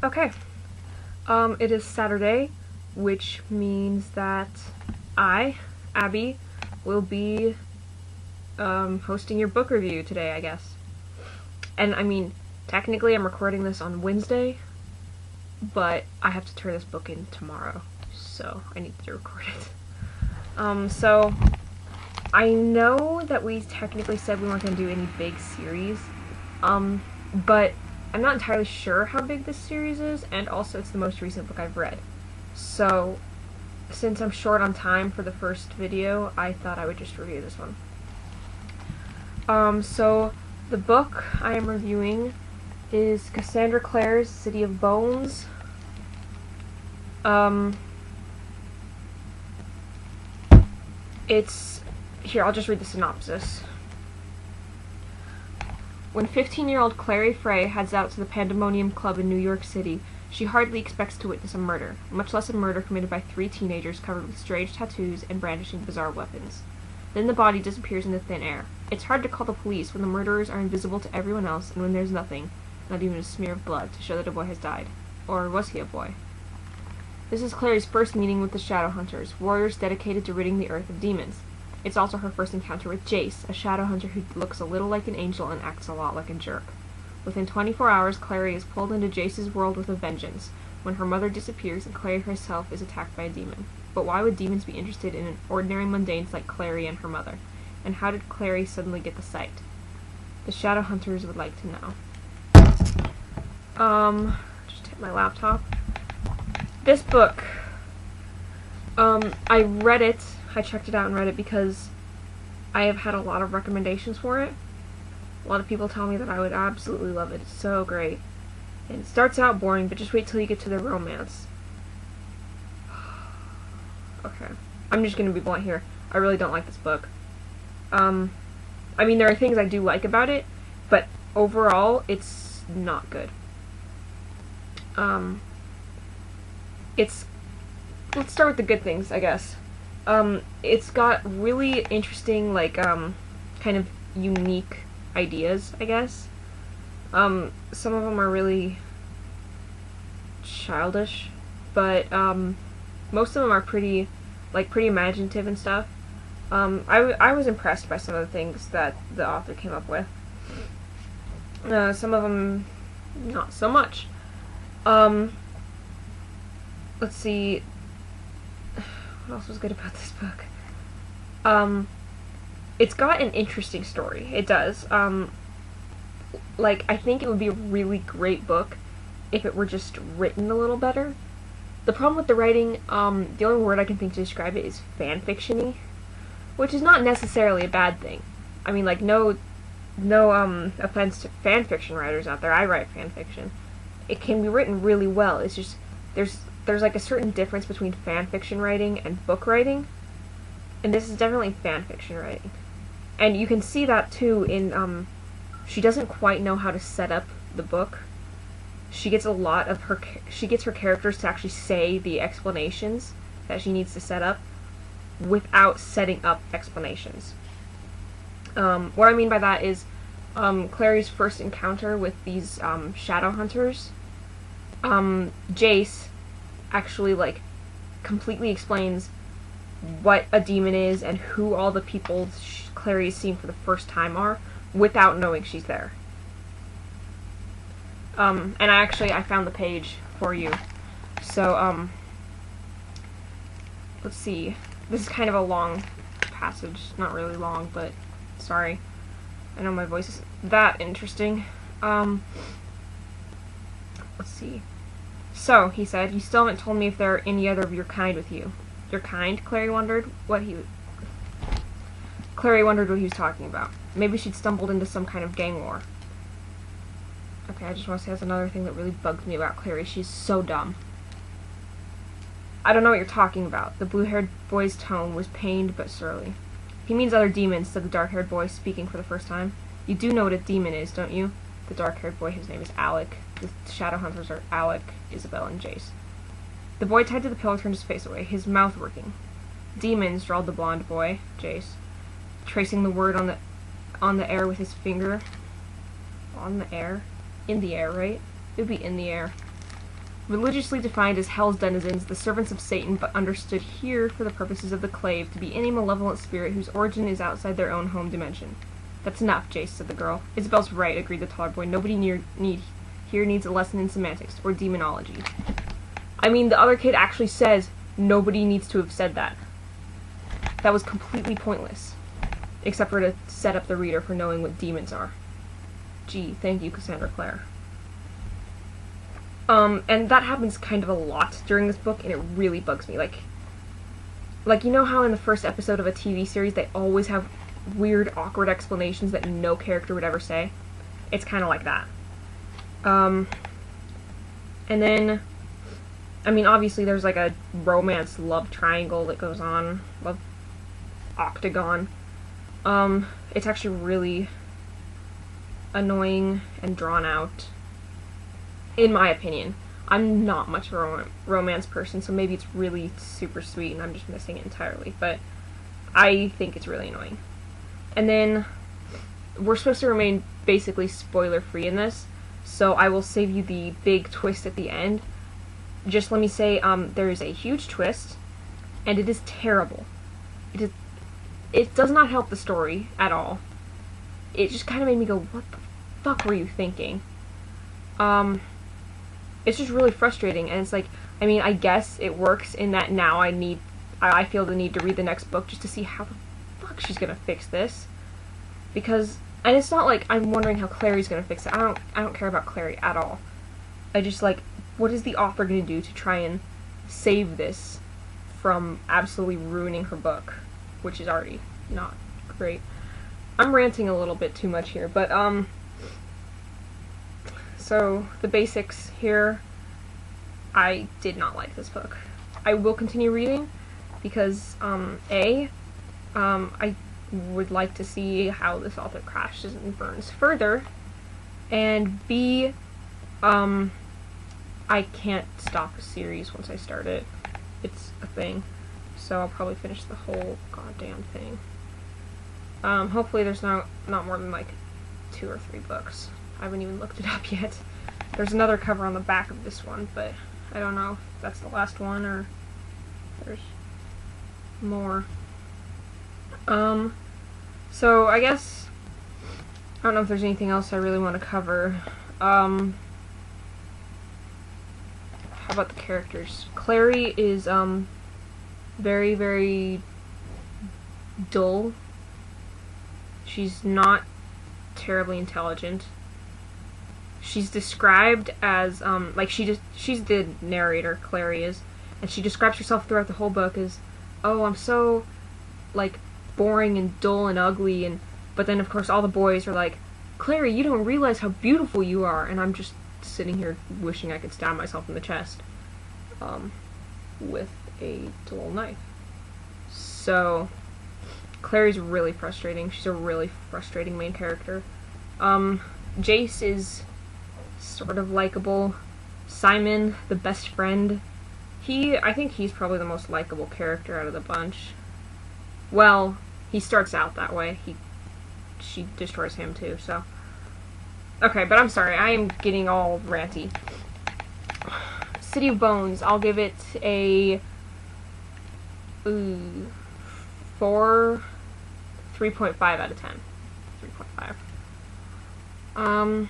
Okay. It is Saturday, which means that I, Abby, will be hosting your book review today, I guess. And I mean, technically I'm recording this on Wednesday, but I have to turn this book in tomorrow, so I need to record it. So I know that we technically said we weren't going to do any big series, but I'm not entirely sure how big this series is, and also it's the most recent book I've read. So, since I'm short on time for the first video, I thought I would just review this one. So the book I am reviewing is Cassandra Clare's City of Bones. Here, I'll just read the synopsis. When 15-year-old Clary Frey heads out to the Pandemonium Club in New York City, she hardly expects to witness a murder, much less a murder committed by 3 teenagers covered with strange tattoos and brandishing bizarre weapons. Then the body disappears into thin air. It's hard to call the police when the murderers are invisible to everyone else and when there's nothing, not even a smear of blood, to show that a boy has died. Or was he a boy? This is Clary's first meeting with the Shadowhunters, warriors dedicated to ridding the earth of demons. It's also her first encounter with Jace, a Shadowhunter who looks a little like an angel and acts a lot like a jerk. Within 24 hours, Clary is pulled into Jace's world with a vengeance, when her mother disappears and Clary herself is attacked by a demon. But why would demons be interested in ordinary mundanes like Clary and her mother? And how did Clary suddenly get the sight? The Shadowhunters would like to know. Just hit my laptop. This book, I read it, I checked it out and read it because I have had a lot of recommendations for it. A lot of people tell me that I would absolutely love it. It's so great. And it starts out boring, but just wait till you get to the romance. Okay. I'm just gonna be blunt here. I really don't like this book. I mean, there are things I do like about it, but overall, it's not good. Let's start with the good things, I guess. It's got really interesting, like, kind of unique ideas, I guess. Some of them are really childish, but, most of them are pretty imaginative and stuff. I was impressed by some of the things that the author came up with. Some of them, not so much. Let's see, what else was good about this book? It's got an interesting story. It does. Like, I think it would be a really great book if it were just written a little better. The problem with the writing, the only word I can think to describe it is fanfiction-y, which is not necessarily a bad thing. I mean, like, no offense to fanfiction writers out there. I write fanfiction. It can be written really well. It's just, there's like a certain difference between fanfiction writing and book writing, and this is definitely fanfiction writing. And you can see that too in, she doesn't quite know how to set up the book. She gets her characters to actually say the explanations that she needs to set up without setting up explanations. What I mean by that is, Clary's first encounter with these, Shadowhunters, Jace actually, like, completely explains what a demon is and who all the people Clary has seen for the first time are without knowing she's there. And I found the page for you. So, let's see. This is kind of a long passage. Not really long, but sorry. I know my voice isn't that interesting. Let's see. So, he said, you still haven't told me if there are any other of your kind with you. Your kind? Clary wondered what he was talking about. Maybe she'd stumbled into some kind of gang war. Okay, I just want to say that's another thing that really bugs me about Clary. She's so dumb. I don't know what you're talking about. The blue-haired boy's tone was pained but surly. He means other demons, said the dark-haired boy, speaking for the first time. You do know what a demon is, don't you? The dark-haired boy, his name is Alec. The Shadowhunters are Alec, Isabel, and Jace. The boy tied to the pillow turned his face away, his mouth working. Demons, drawled the blonde boy, Jace, tracing the word on the air with his finger. On the air? In the air, right? It would be in the air. religiously defined as hell's denizens, the servants of Satan, but understood here for the purposes of the clave to be any malevolent spirit whose origin is outside their own home dimension. That's enough, Jace, said the girl. Isabel's right, agreed the taller boy. Nobody here needs a lesson in semantics, or demonology. I mean, the other kid actually says nobody needs to have said that. That was completely pointless. Except for to set up the reader for knowing what demons are. Gee, thank you, Cassandra Clare. And that happens kind of a lot during this book, and it really bugs me. Like, you know how in the first episode of a TV series they always have weird, awkward explanations that no character would ever say? It's kind of like that. And then, I mean, obviously there's like a romance love triangle that goes on, love octagon. It's actually really annoying and drawn out, in my opinion. I'm not much of a romance person, so maybe it's really super sweet and I'm just missing it entirely, but I think it's really annoying. And then, we're supposed to remain basically spoiler-free in this, so I will save you the big twist at the end. Just let me say, there is a huge twist, and it is terrible. It does not help the story at all. It just kind of made me go, what the fuck were you thinking? It's just really frustrating, and it's like, I mean, I guess it works in that now I feel the need to read the next book just to see how the fuck she's gonna fix this. Because, and it's not like I'm wondering how Clary's gonna fix it. I don't care about Clary at all. I just like, what is the author gonna do to try and save this from absolutely ruining her book, which is already not great. I'm ranting a little bit too much here, but so the basics here, I did not like this book. I will continue reading because I would like to see how this author crashes and burns further, and B, I can't stop a series once I start it. It's a thing. So I'll probably finish the whole goddamn thing. Hopefully there's not more than like 2 or 3 books. I haven't even looked it up yet. There's another cover on the back of this one, but I don't know if that's the last one or there's more. So I guess I don't know if there's anything else I really want to cover. How about the characters? Clary is very, very dull. She's not terribly intelligent. She's described as, like, she's the narrator, Clary is, and she describes herself throughout the whole book as, oh, I'm so, like, boring and dull and ugly, but then, of course, all the boys are like, Clary, you don't realize how beautiful you are, and I'm just sitting here wishing I could stab myself in the chest, with a dull knife. So, Clary's really frustrating. She's a really frustrating main character. Jace is sort of likable. Simon, the best friend, I think he's probably the most likable character out of the bunch. Well, he starts out that way. She destroys him too, so. Okay, but I'm sorry, I am getting all ranty. City of Bones, I'll give it a 3.5 out of 10. 3.5.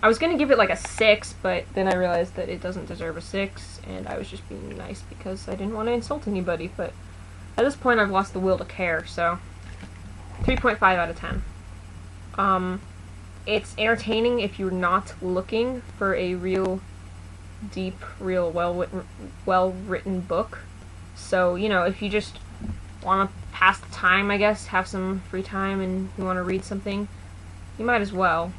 I was gonna give it like a 6, but then I realized that it doesn't deserve a 6, and I was just being nice because I didn't want to insult anybody, but at this point I've lost the will to care, so 3.5 out of 10. It's entertaining if you're not looking for a real deep, real well-written book. So, you know, if you just want to pass the time, I guess, have some free time and you want to read something, you might as well.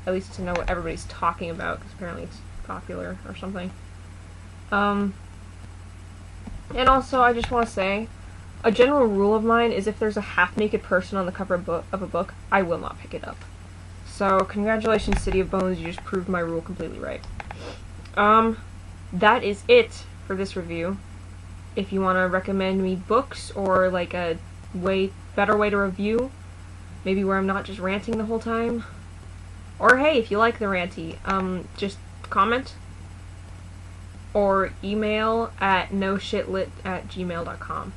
At least to know what everybody's talking about, because apparently it's popular or something. And also, I just want to say, a general rule of mine is if there's a half-naked person on the cover of a book, I will not pick it up. So, congratulations, City of Bones, you just proved my rule completely right. That is it for this review. If you want to recommend me books, or like a better way to review, maybe where I'm not just ranting the whole time, or hey, if you like the ranty, just comment, or email at noshitlit@gmail.com.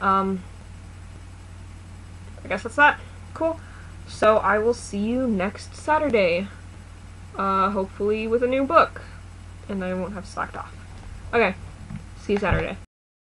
I guess that's that. Cool. So I will see you next Saturday. Hopefully with a new book. And I won't have slacked off. Okay. See you Saturday.